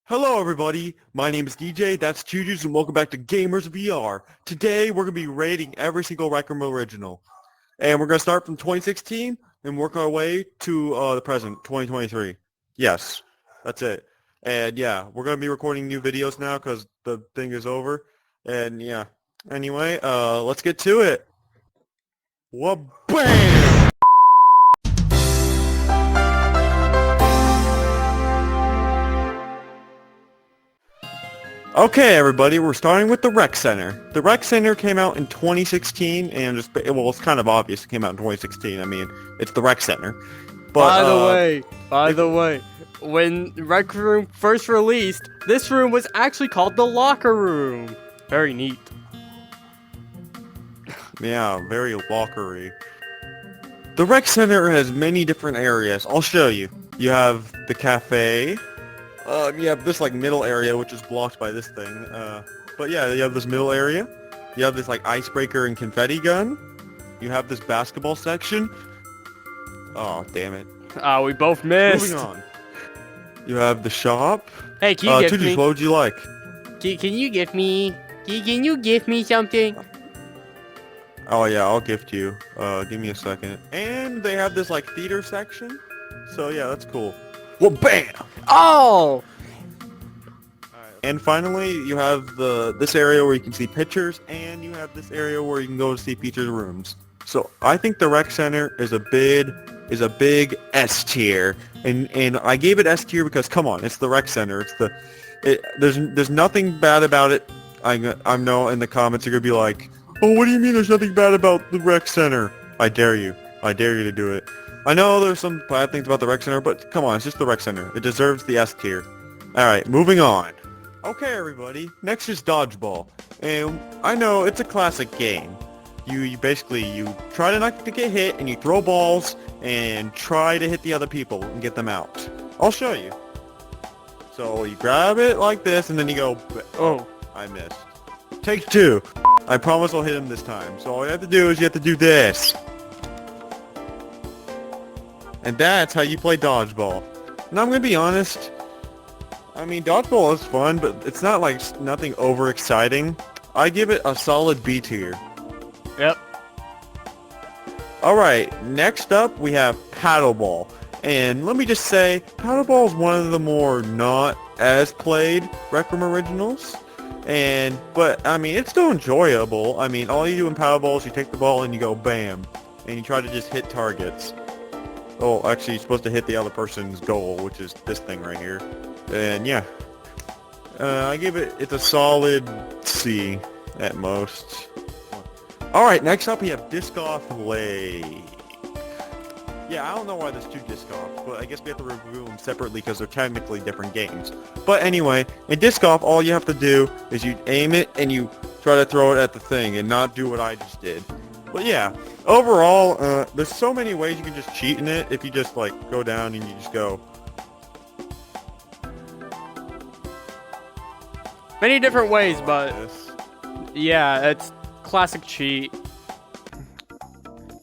Hello everybody, my name is DJ, that's TwoJuice, and welcome back to GamersVR. Today we're going to be rating every single Rec Room original. And we're going to start from 2016 and work our way to the present, 2023. Yes, that's it. And yeah, we're going to be recording new videos now because the thing is over. And yeah, anyway, let's get to it. Wha-bam! Okay, everybody, we're starting with the Rec Center. The Rec Center came out in 2016, and well, it's kind of obvious it came out in 2016. I mean, it's the Rec Center. But, by the way, when Rec Room first released, this room was actually called the Locker Room. Very neat. Yeah, very lockery. The Rec Center has many different areas. I'll show you. You have the cafe. You have this like middle area which is blocked by this thing. But yeah, you have this middle area. You have this like icebreaker and confetti gun. You have this basketball section. Oh, damn it. We both missed. Moving on. You have the shop. Hey, can you give TwoJuice, me? what would you like? Can you give me? Can you give me something? Oh yeah, I'll gift you. Give me a second. And they have this like theater section. So yeah, that's cool. Well, bam! Oh! And finally, you have this area where you can see pictures, and you have this area where you can go to see featured rooms. So I think the Rec Center is a big S tier, and I gave it S tier because come on, it's the Rec Center. There's nothing bad about it. I know in the comments you're gonna be like, oh, what do you mean there's nothing bad about the Rec Center? I dare you to do it. I know there's some bad things about the Rec Center, but come on, it's just the Rec Center. It deserves the S tier. Alright, moving on. Okay, everybody, next is Dodgeball. And I know, it's a classic game. You basically try to not to get hit, and you throw balls, and try to hit the other people and get them out. I'll show you. So you grab it like this, and then you go, oh, I missed. Take two. I promise I'll hit him this time. So all you have to do is you have to do this. And that's how you play Dodgeball. And I'm gonna be honest, I mean, Dodgeball is fun, but it's not like nothing over exciting. I give it a solid B tier. Yep. Alright, next up we have Paddleball. And let me just say, Paddleball is one of the more not as played Rec Room originals. But I mean, it's still enjoyable. I mean, all you do in Paddleball is you take the ball and you go bam. And you try to just hit targets. Oh, actually, you're supposed to hit the other person's goal, which is this thing right here. And yeah, I give it's a solid C at most. Alright, next up we have Disc Golf Lake. Yeah, I don't know why there's two Disc Golf, but I guess we have to review them separately because they're technically different games. But anyway, in Disc Golf, all you have to do is you aim it and you try to throw it at the thing and not do what I just did. But yeah, overall, there's so many ways you can just cheat in it if you just like go down and you just go. Many different ways, but yeah, it's classic cheat.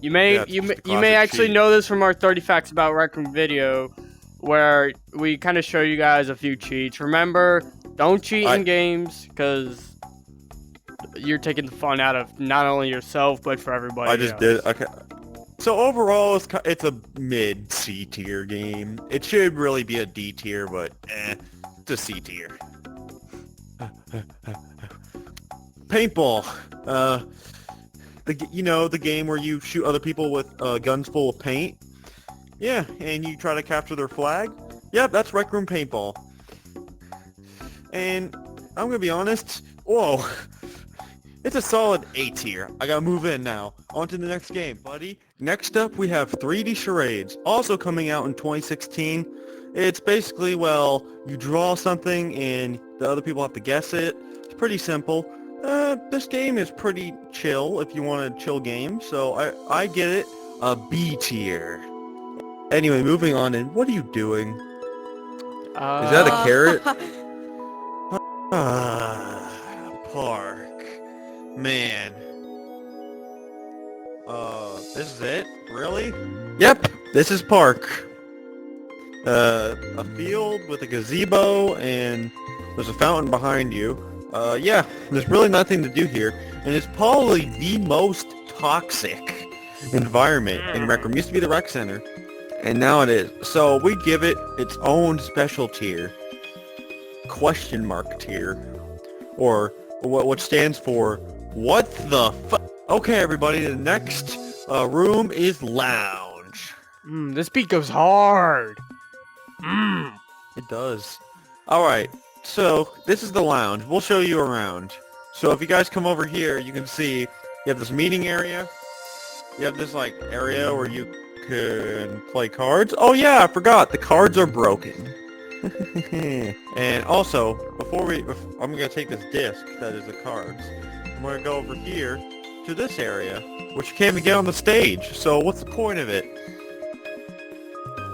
You may actually cheat. know this from our 30 facts about Rec Room video, where we kind of show you guys a few cheats. Remember, don't cheat in games because you're taking the fun out of not only yourself but for everybody. I just did. Okay. So overall, it's a mid C tier game. It should really be a D tier, but it's a C tier. Paintball. The game where you shoot other people with guns full of paint. Yeah, and you try to capture their flag. Yep, that's Rec Room Paintball. And I'm gonna be honest. Whoa. It's a solid A tier. I gotta move in now. On to the next game, buddy. Next up, we have 3D Charades, also coming out in 2016. It's basically, well, you draw something and the other people have to guess it. It's pretty simple. This game is pretty chill if you want a chill game, so I get it, a B tier. Anyway, moving on, and what are you doing? Is that a carrot? Park. Man. This is it? Really? Yep, this is Park. a field with a gazebo, and there's a fountain behind you. Yeah, there's really nothing to do here, and it's probably the most toxic environment in Rec Room. It used to be the rec center, and now it is. So we give it its own special tier, question mark tier, or what stands for what the fuck. Okay, everybody, the next room is lounge. This beat goes hard. It does. Alright, so this is the lounge. We'll show you around. So if you guys come over here, you can see you have this meeting area. You have this like area where you can play cards. Oh yeah, I forgot. The cards are broken. And also, I'm going to take this disc that is the cards. I'm going to go over here to this area, which you can't even get on the stage. So what's the point of it?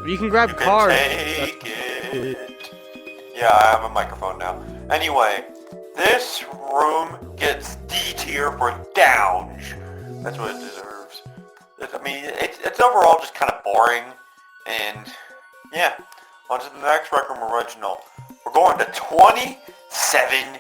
You can grab cards. Take it. Yeah, I have a microphone now. Anyway, this room gets D tier for downge. That's what it deserves. I mean, it's overall just kind of boring. And yeah, on to the next Rec Room Original. We're going to 2017.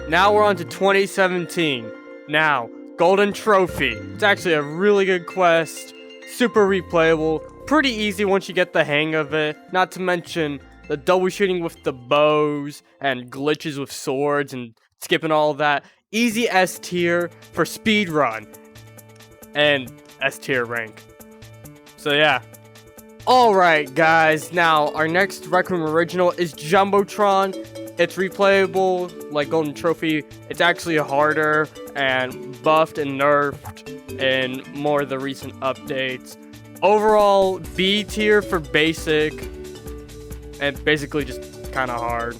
Now we're on to 2017. Now, Golden Trophy. It's actually a really good quest. Super replayable. Pretty easy once you get the hang of it. Not to mention the double shooting with the bows and glitches with swords and skipping all of that. Easy S tier for speedrun. And S tier rank. So yeah. Alright guys, now our next Rec Room Original is Jumbotron. It's replayable like Golden Trophy. It's actually harder and buffed and nerfed in more of the recent updates. Overall, B tier for basic, and basically just kind of hard.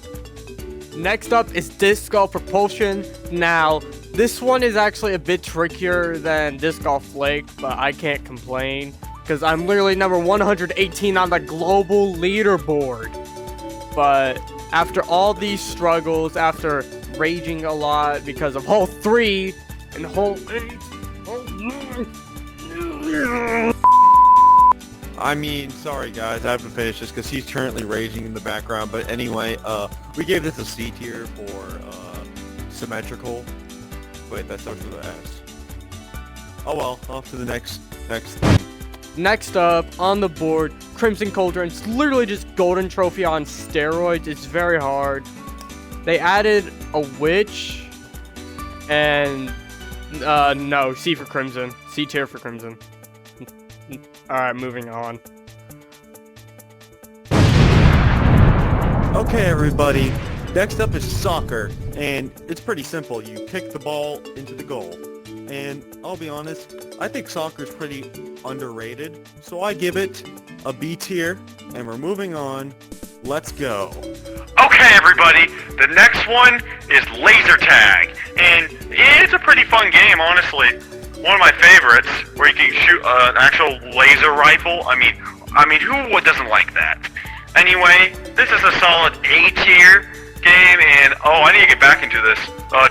Next up is Disc Golf Propulsion. Now, this one is actually a bit trickier than Disc Golf Lake, but I can't complain because I'm literally number 118 on the global leaderboard. But after all these struggles, after raging a lot because of hole 3 and hole 8, I mean, sorry guys, I haven't finished this because he's currently raging in the background. But anyway, we gave this a C tier for symmetrical. Wait, that starts with an S. Oh well, off to the next thing. Next up on the board, Crimson Cauldron. It's literally just Golden Trophy on steroids. It's very hard. They added a witch, and no, C for Crimson. C tier for Crimson. Alright, moving on. Okay, everybody. Next up is soccer, and it's pretty simple. You kick the ball into the goal. And I'll be honest, I think soccer is pretty underrated, so I give it a B tier, and we're moving on. Let's go. Okay, everybody, the next one is laser tag, and it's a pretty fun game, honestly. One of my favorites, where you can shoot an actual laser rifle. I mean, who doesn't like that? Anyway, this is a solid A tier game, and oh, I need to get back into this.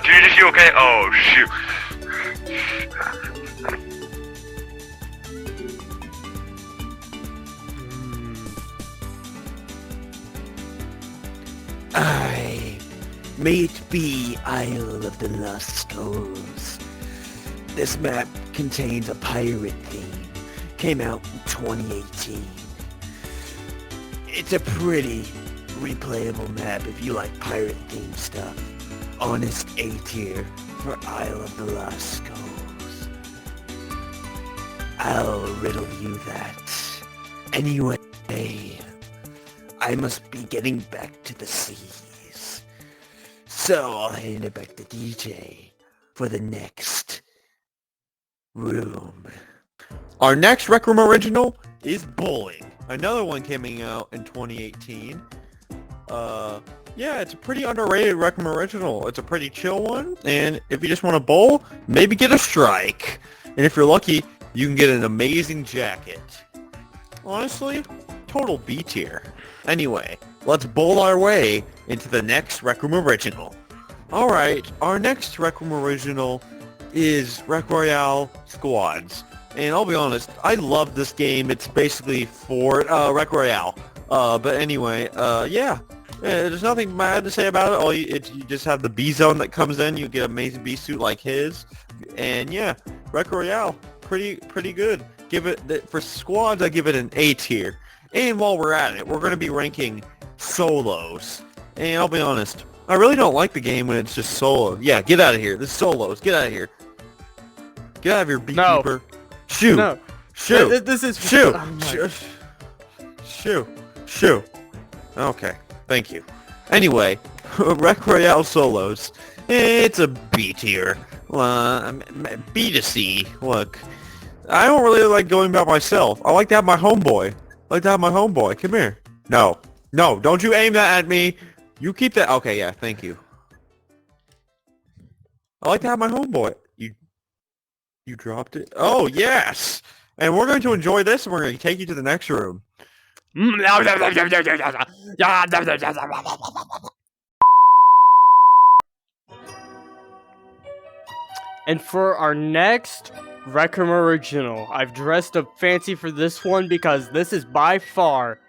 Dude, is you okay? Oh, shoot. May it be Isle of the Lost Skulls. This map contains a pirate theme. Came out in 2018. It's a pretty replayable map if you like pirate themed stuff. Honest A tier for Isle of the Lost Skulls. I'll riddle you that. Anyway, I must be getting back to the seas. So I'll hand it back to DJ for the next room. Our next Rec Room Original is bowling. Another one coming out in 2018. Yeah, it's a pretty underrated Rec Room Original. It's a pretty chill one, and if you just want to bowl, maybe get a strike. And if you're lucky, you can get an amazing jacket. Honestly, total B tier. Anyway, let's bowl our way into the next Rec Room Original. Alright, our next Rec Room Original is Rec Royale Squads. And I'll be honest, I love this game. It's basically for Rec Royale. But anyway, yeah. There's nothing bad to say about it. You just have the B zone that comes in. You get an amazing B suit like his, and yeah, Rec Royale, pretty good. Give it for squads. I give it an A tier. And while we're at it, we're gonna be ranking solos. And I'll be honest, I really don't like the game when it's just solo. Yeah, get out of here. This is solos. Get out of here. Get out of here, beekeeper. No. Shoo. No. Shoo. This is Shoo. Oh Shoo. Okay. Thank you. Anyway, Rec Royale solos. It's a B tier. B to C. Look, I don't really like going by myself. I like to have my homeboy. Come here. No, don't you aim that at me. You keep that. Okay, yeah, thank you. I like to have my homeboy. You dropped it? Oh, yes! And we're going to enjoy this, and we're going to take you to the next room. And for our next Rec Room Original, I've dressed up fancy for this one because this is by far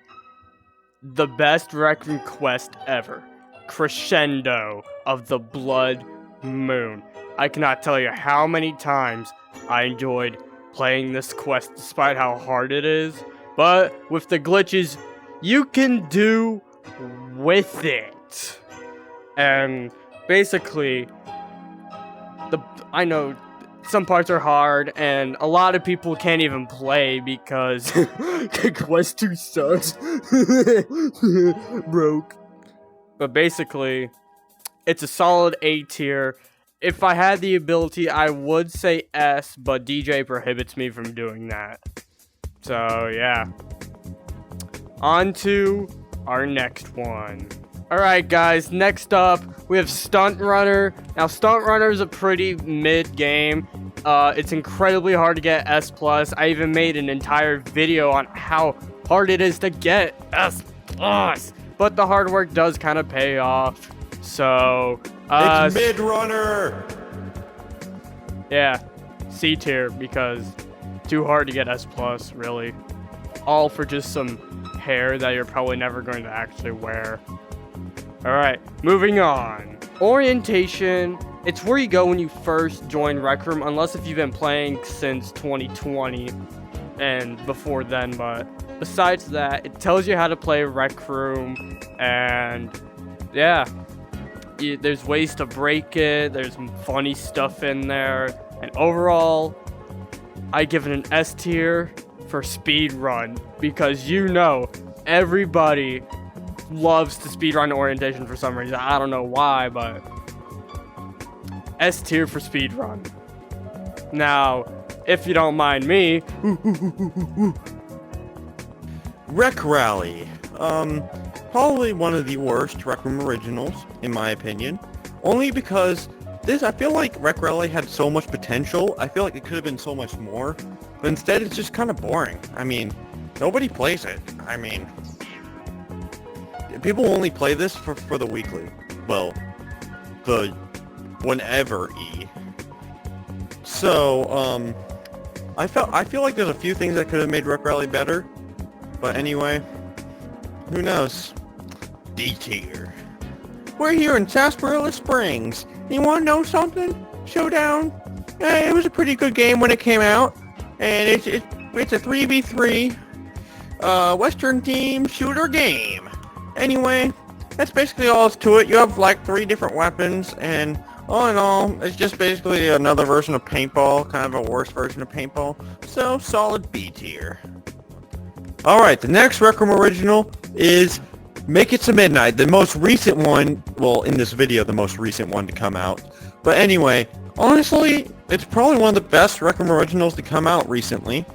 the best Rec Room quest ever. Crescendo of the Blood Moon. I cannot tell you how many times I enjoyed playing this quest despite how hard it is. But with the glitches, you can do with it. And basically, I know some parts are hard, and a lot of people can't even play because Quest 2 sucks. Broke. But basically, it's a solid A tier. If I had the ability, I would say S, but DJ prohibits me from doing that. So, yeah. On to our next one. Alright guys, next up, we have Stunt Runner. Now, Stunt Runner is a pretty mid game. It's incredibly hard to get S+. I even made an entire video on how hard it is to get S+. But the hard work does kind of pay off. So, it's mid-runner! Yeah, C tier, because too hard to get S+, really. All for just some hair that you're probably never going to actually wear. Alright, moving on. Orientation. It's where you go when you first join Rec Room, unless if you've been playing since 2020 and before then, but besides that, it tells you how to play Rec Room, and yeah, there's ways to break it, there's some funny stuff in there, and overall, I give it an S tier for speed run, because you know, everybody loves to speedrun orientation for some reason. I don't know why, but S tier for speedrun. Now, if you don't mind me, Rec Rally. Probably one of the worst Rec Room originals, in my opinion. Only because I feel like Rec Rally had so much potential. I feel like it could have been so much more. But instead, it's just kind of boring. I mean, nobody plays it. I mean, people only play this for the weekly. Well, the whenever E. So, I feel like there's a few things that could have made Rec Rally better. But anyway, who knows? D tier. We're here in Sarsaparilla Springs. You want to know something? Showdown? It was a pretty good game when it came out. And it's a 3v3 Western team shooter game. Anyway, that's basically all to it. You have like 3 different weapons, and all in all, it's just basically another version of Paintball, kind of a worse version of Paintball. So, solid B tier. Alright, the next Rec Room original is Make It to Midnight, the most recent one, well, in this video, the most recent one to come out. But anyway, honestly, it's probably one of the best Rec Room originals to come out recently.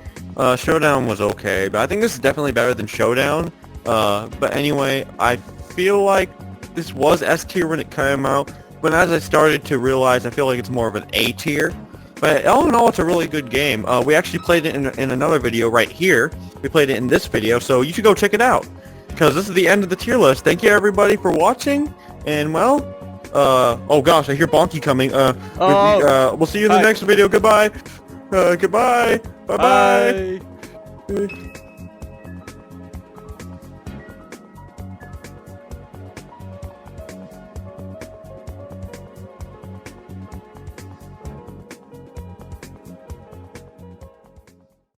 Showdown was okay, but I think this is definitely better than Showdown. But anyway, I feel like this was S tier when it came out, but as I started to realize, I feel like it's more of an A tier. But all in all, it's a really good game. We actually played it in another video right here. We played it in this video, so you should go check it out. Because this is the end of the tier list. Thank you everybody for watching, and well, oh gosh, I hear Bonky coming. We'll see you in the next video. Goodbye. Goodbye. Bye-bye. Bye.